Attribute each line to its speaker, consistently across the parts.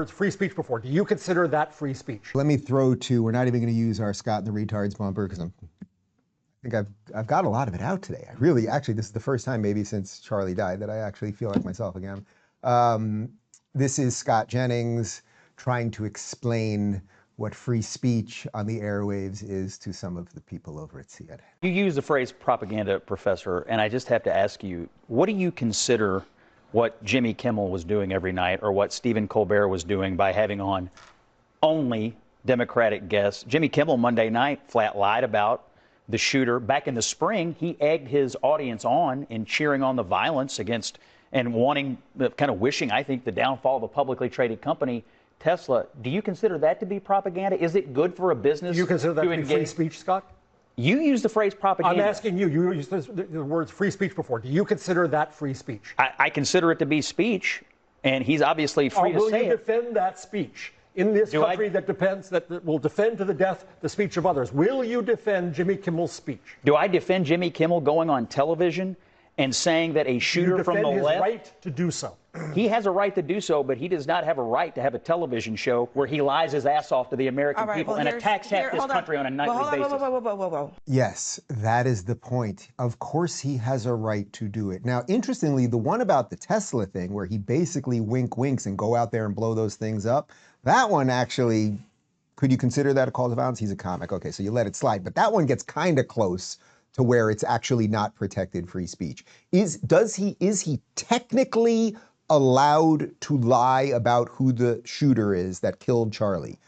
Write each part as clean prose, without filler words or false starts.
Speaker 1: Free speech before. Do you consider that free speech?
Speaker 2: Let me throw to, we're not even going to use our Scott and the Retards bumper because I think I've got a lot of it out today. I really, actually, this is the first time maybe since Charlie died that I actually feel like myself again. This is Scott Jennings trying to explain what free speech on the airwaves is to some of the people over at CNN.
Speaker 3: You use the phrase propaganda, Professor, and I just have to ask you, what do you consider what Jimmy Kimmel was doing every night or what Stephen Colbert was doing by having on only Democratic guests? Jimmy Kimmel Monday night flat lied about the shooter. Back in the spring, he egged his audience on in cheering on the violence against and wanting, kind of wishing, I think, the downfall of a publicly traded company, Tesla. Do you consider that to be propaganda? Is it good for a business?
Speaker 1: Do you consider that to be free speech, Scott?
Speaker 3: You use the phrase propaganda.
Speaker 1: I'm asking you. You used the words free speech before. Do you consider that free speech?
Speaker 3: I consider it to be speech, and he's obviously free to say it.
Speaker 1: Will you defend that speech in this country that will defend to the death the speech of others? Will you defend Jimmy Kimmel's speech?
Speaker 3: Do I defend Jimmy Kimmel going on television and saying that a shooter from the left?
Speaker 1: You defend his right to do so.
Speaker 3: He has a right to do so, but he does not have a right to have a television show where he lies his ass off to the American people and attacks half this country on a nightly basis.
Speaker 4: Whoa.
Speaker 2: Yes, that is the point. Of course he has a right to do it. Now, interestingly, the one about the Tesla thing where he basically winks and go out there and blow those things up, that one actually, could you consider that a call to violence? He's a comic. Okay, so you let it slide. But that one gets kind of close to where it's actually not protected free speech. Is he technically allowed to lie about who the shooter is that killed Charlie?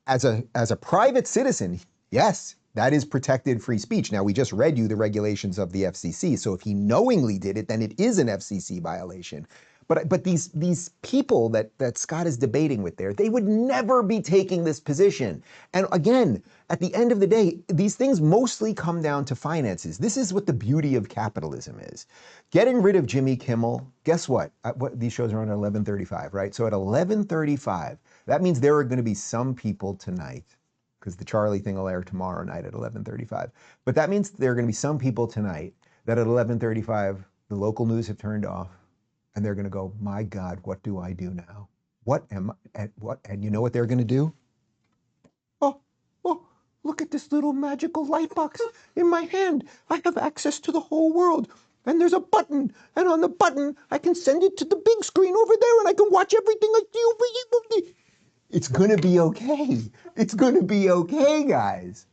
Speaker 2: As a private citizen, yes, that is protected free speech. Now, we just read you the regulations of the FCC, so if he knowingly did it, then it is an FCC violation. But these people that Scott is debating with there, they would never be taking this position. And again, at the end of the day, these things mostly come down to finances. This is what the beauty of capitalism is. Getting rid of Jimmy Kimmel, guess what? These shows are on at 11:35, right? So at 11:35, that means there are going to be some people tonight, because the Charlie thing will air tomorrow night at 11:35. But that means there are going to be some people tonight that at 11:35, the local news have turned off. And they're going to go, my God, what do I do now? And you know what they're going to do? Oh, look at this little magical light box in my hand. I have access to the whole world. And there's a button. And on the button, I can send it to the big screen over there and I can watch everything I do. It's going to be okay. It's going to be okay, guys.